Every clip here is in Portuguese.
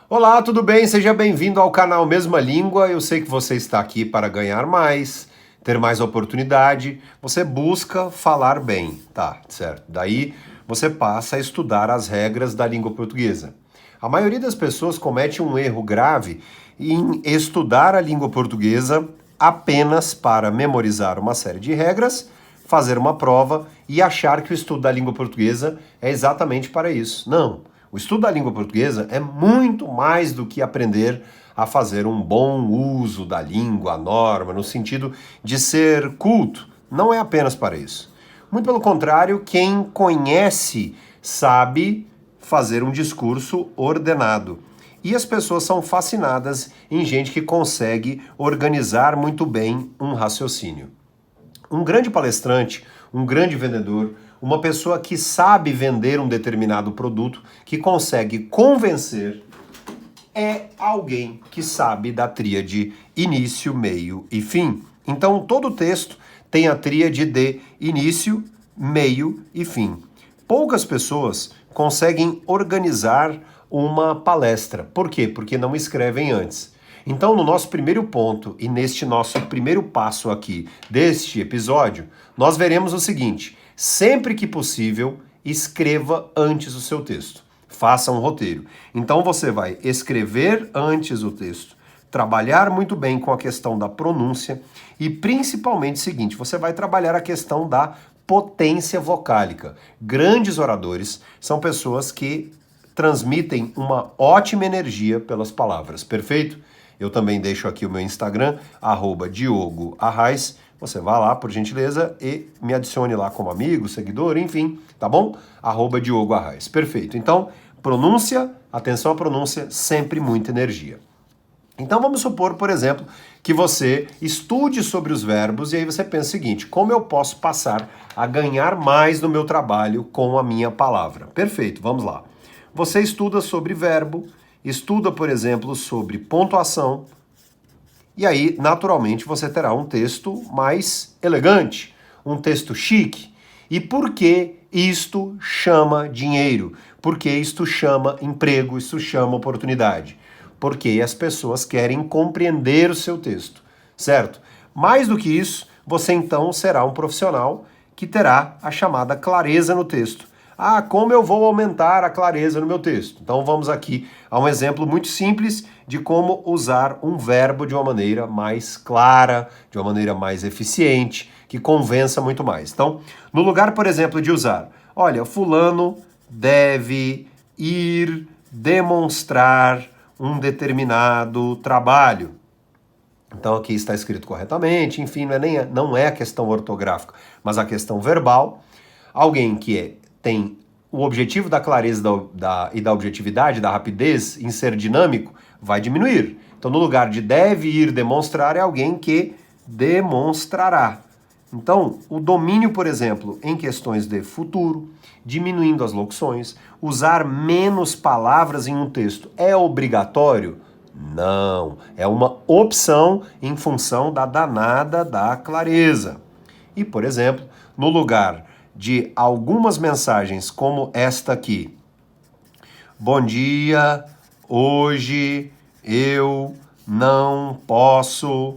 Olá, tudo bem? Seja bem-vindo ao canal Mesma Língua. Eu sei que você está aqui para ganhar mais, ter mais oportunidade. Você busca falar bem, tá? Certo. Daí você passa a estudar as regras da língua portuguesa. A maioria das pessoas comete um erro grave em estudar a língua portuguesa apenas para memorizar uma série de regras, fazer uma prova e achar que o estudo da língua portuguesa é exatamente para isso. Não. O estudo da língua portuguesa é muito mais do que aprender a fazer um bom uso da língua, a norma, no sentido de ser culto. Não é apenas para isso. Muito pelo contrário, quem conhece sabe fazer um discurso ordenado. E as pessoas são fascinadas em gente que consegue organizar muito bem um raciocínio. Um grande palestrante, um grande vendedor, uma pessoa que sabe vender um determinado produto, que consegue convencer, é alguém que sabe da tríade início, meio e fim. Então, todo texto tem a tríade de início, meio e fim. Poucas pessoas conseguem organizar uma palestra. Por quê? Porque não escrevem antes. Então, no nosso primeiro ponto e neste nosso primeiro passo aqui deste episódio, nós veremos o seguinte: sempre que possível, escreva antes o seu texto. Faça um roteiro. Então você vai escrever antes o texto, trabalhar muito bem com a questão da pronúncia e principalmente o seguinte, você vai trabalhar a questão da potência vocálica. Grandes oradores são pessoas que transmitem uma ótima energia pelas palavras, perfeito? Eu também deixo aqui o meu Instagram, @DiogoArraes. Você vá lá, por gentileza, e me adicione lá como amigo, seguidor, enfim, tá bom? @DiogoArraes. Perfeito. Então, pronúncia, atenção à pronúncia, sempre muita energia. Então vamos supor, por exemplo, que você estude sobre os verbos e aí você pensa o seguinte: como eu posso passar a ganhar mais no meu trabalho com a minha palavra? Perfeito, vamos lá. Você estuda sobre verbo, estuda, por exemplo, sobre pontuação, e aí, naturalmente, você terá um texto mais elegante, um texto chique. E por que isto chama dinheiro? Por que isto chama emprego? Isto chama oportunidade? Porque as pessoas querem compreender o seu texto, certo? Mais do que isso, você então será um profissional que terá a chamada clareza no texto. Ah, como eu vou aumentar a clareza no meu texto? Então vamos aqui a um exemplo muito simples de como usar um verbo de uma maneira mais clara, de uma maneira mais eficiente, que convença muito mais. Então, no lugar, por exemplo, de usar, olha, fulano deve ir demonstrar um determinado trabalho. Então aqui está escrito corretamente, enfim, não é a questão ortográfica, mas a questão verbal. Alguém que tem o objetivo da clareza e da objetividade, da rapidez em ser dinâmico, vai diminuir. Então, no lugar de deve ir demonstrar, é alguém que demonstrará. Então, o domínio, por exemplo, em questões de futuro, diminuindo as locuções, usar menos palavras em um texto é obrigatório? Não, é uma opção em função da danada da clareza. E, por exemplo, no lugar de algumas mensagens como esta aqui: bom dia, hoje eu não posso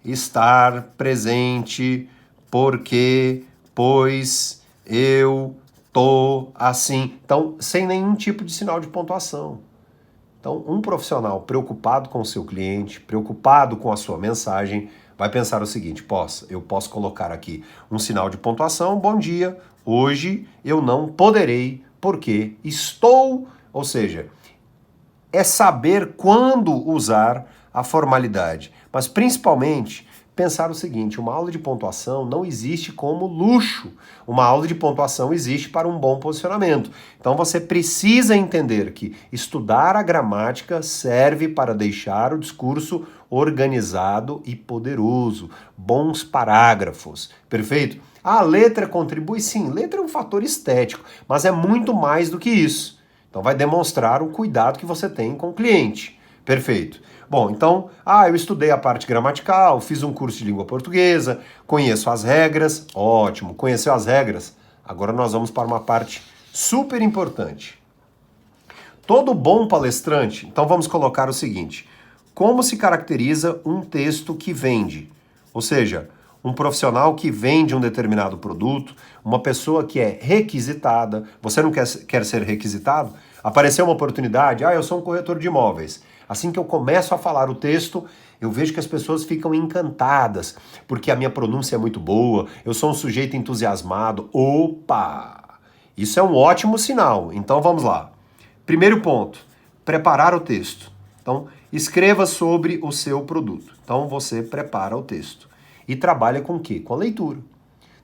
estar presente porque, pois eu tô assim. Então, sem nenhum tipo de sinal de pontuação. Então, um profissional preocupado com o seu cliente, preocupado com a sua mensagem, vai pensar o seguinte: eu posso colocar aqui um sinal de pontuação, bom dia, hoje eu não poderei, porque estou, ou seja, é saber quando usar a formalidade, mas principalmente pensar o seguinte: uma aula de pontuação não existe como luxo. Uma aula de pontuação existe para um bom posicionamento. Então você precisa entender que estudar a gramática serve para deixar o discurso organizado e poderoso. Bons parágrafos. Perfeito? A letra contribui? Sim, letra é um fator estético, mas é muito mais do que isso. Então vai demonstrar o cuidado que você tem com o cliente. Perfeito. Bom, então, eu estudei a parte gramatical, fiz um curso de língua portuguesa, conheço as regras. Ótimo, conheceu as regras? Agora nós vamos para uma parte super importante. todo bom palestrante, então vamos colocar o seguinte: como se caracteriza um texto que vende? Ou seja, um profissional que vende um determinado produto, uma pessoa que é requisitada. Você não quer ser requisitado? Apareceu uma oportunidade, eu sou um corretor de imóveis. Assim que eu começo a falar o texto, eu vejo que as pessoas ficam encantadas, porque a minha pronúncia é muito boa, eu sou um sujeito entusiasmado. Opa! Isso é um ótimo sinal. Então vamos lá. Primeiro ponto, preparar o texto. Então, escreva sobre o seu produto. Então, você prepara o texto. E trabalha com o quê? Com a leitura.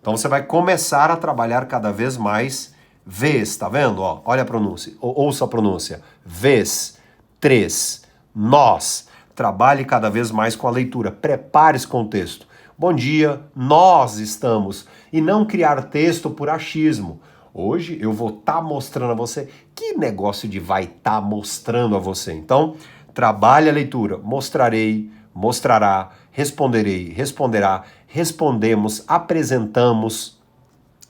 Então, você vai começar a trabalhar cada vez mais vez, tá vendo? Ó, olha a pronúncia, ouça a pronúncia. Vez, três, nós. Trabalhe cada vez mais com a leitura. Prepare-se com o texto. Bom dia, nós estamos. E não criar texto por achismo. Hoje eu vou estar mostrando a você. Que negócio de vai estar mostrando a você? Então, trabalhe a leitura. Mostrarei, mostrará, responderei, responderá, respondemos, apresentamos.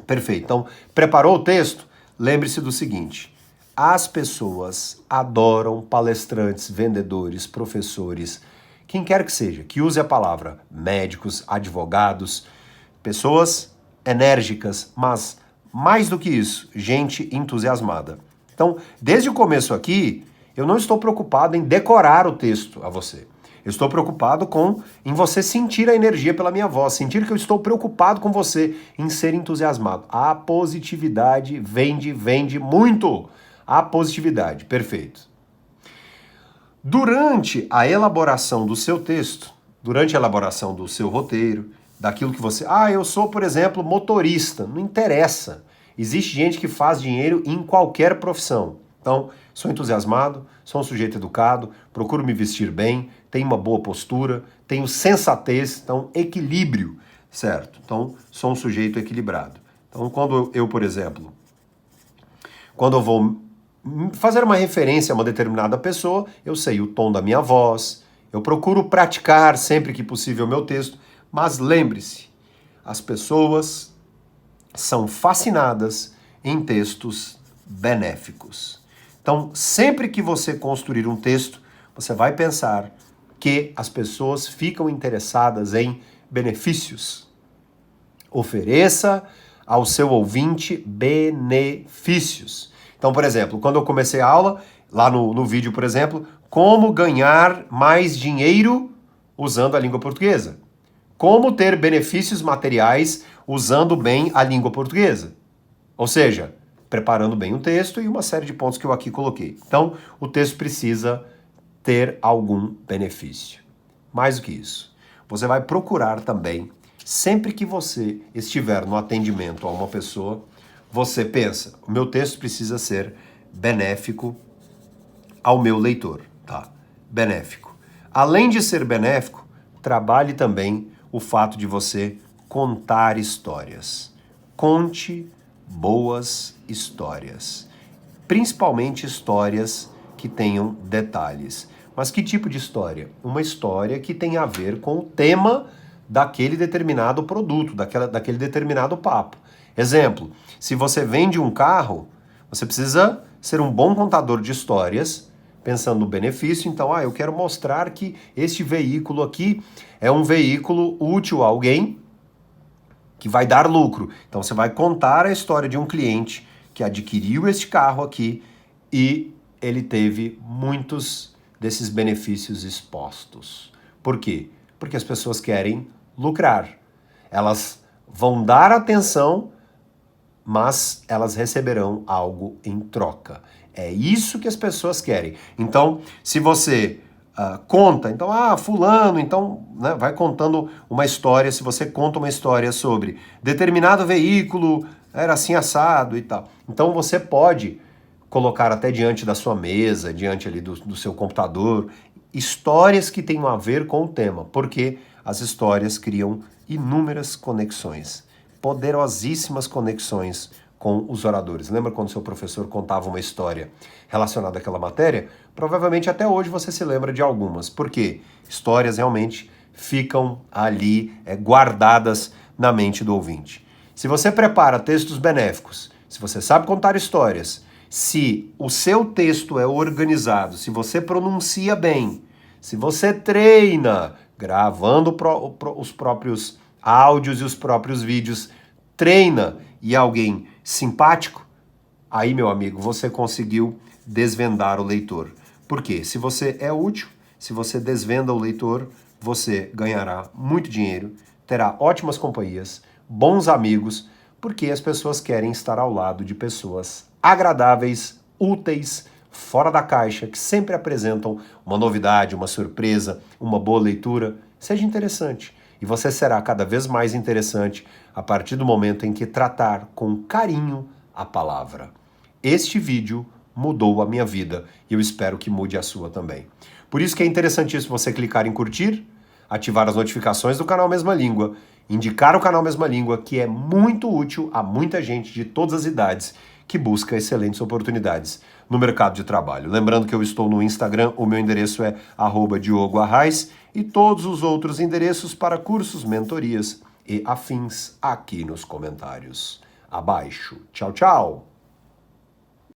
Perfeito. Então, preparou o texto? Lembre-se do seguinte: as pessoas adoram palestrantes, vendedores, professores, quem quer que seja, que use a palavra, médicos, advogados, pessoas enérgicas, mas mais do que isso, gente entusiasmada. Então, desde o começo aqui, eu não estou preocupado em decorar o texto a você. Eu estou preocupado em você sentir a energia pela minha voz, sentir que eu estou preocupado com você, em ser entusiasmado. A positividade vende muito. A positividade, perfeito. Durante a elaboração do seu texto, durante a elaboração do seu roteiro, daquilo que você... eu sou, por exemplo, motorista. Não interessa. Existe gente que faz dinheiro em qualquer profissão. Então, sou entusiasmado, sou um sujeito educado, procuro me vestir bem, tenho uma boa postura, tenho sensatez, então equilíbrio, certo? Então, sou um sujeito equilibrado. Então, quando eu, por exemplo, quando eu vou fazer uma referência a uma determinada pessoa, eu sei o tom da minha voz, eu procuro praticar sempre que possível o meu texto, mas lembre-se, as pessoas são fascinadas em textos benéficos. Então, sempre que você construir um texto, você vai pensar que as pessoas ficam interessadas em benefícios. Ofereça ao seu ouvinte benefícios. Então, por exemplo, quando eu comecei a aula, lá no vídeo, por exemplo, como ganhar mais dinheiro usando a língua portuguesa. Como ter benefícios materiais usando bem a língua portuguesa. Ou seja, preparando bem o texto e uma série de pontos que eu aqui coloquei. Então, o texto precisa ter algum benefício. Mais do que isso, você vai procurar também, sempre que você estiver no atendimento a uma pessoa, você pensa, o meu texto precisa ser benéfico ao meu leitor, tá? Benéfico. Além de ser benéfico, trabalhe também o fato de você contar histórias. Conte boas histórias. Principalmente histórias que tenham detalhes. Mas que tipo de história? Uma história que tem a ver com o tema daquele determinado produto, daquele determinado papo. Exemplo, se você vende um carro, você precisa ser um bom contador de histórias, pensando no benefício. Então, eu quero mostrar que este veículo aqui é um veículo útil a alguém que vai dar lucro. Então, você vai contar a história de um cliente que adquiriu este carro aqui e ele teve muitos desses benefícios expostos. Por quê? Porque as pessoas querem lucrar. Elas vão dar atenção, mas elas receberão algo em troca. É isso que as pessoas querem. Então, se você conta, então, fulano, então, né, vai contando uma história, se você conta uma história sobre determinado veículo, era assim assado e tal. Então, você pode colocar até diante da sua mesa, diante ali do seu computador, histórias que tenham a ver com o tema, porque as histórias criam inúmeras conexões, poderosíssimas conexões com os oradores. Lembra quando seu professor contava uma história relacionada àquela matéria? Provavelmente até hoje você se lembra de algumas, porque histórias realmente ficam ali guardadas na mente do ouvinte. Se você prepara textos benéficos, se você sabe contar histórias Se o seu texto é organizado, se você pronuncia bem, se você treina gravando os próprios áudios e os próprios vídeos, treina e é alguém simpático, aí, meu amigo, você conseguiu desvendar o leitor. Por quê? Se você é útil, se você desvenda o leitor, você ganhará muito dinheiro, terá ótimas companhias, bons amigos, porque as pessoas querem estar ao lado de pessoas agradáveis, úteis, fora da caixa, que sempre apresentam uma novidade, uma surpresa, uma boa leitura. Seja interessante. E você será cada vez mais interessante a partir do momento em que tratar com carinho a palavra. Este vídeo mudou a minha vida e eu espero que mude a sua também. Por isso que é interessantíssimo você clicar em curtir, ativar as notificações do canal Mesma Língua, indicar o canal Mesma Língua, que é muito útil a muita gente de todas as idades que busca excelentes oportunidades no mercado de trabalho. Lembrando que eu estou no Instagram, o meu endereço é @DiogoArraes e todos os outros endereços para cursos, mentorias e afins aqui nos comentários abaixo. Tchau, tchau!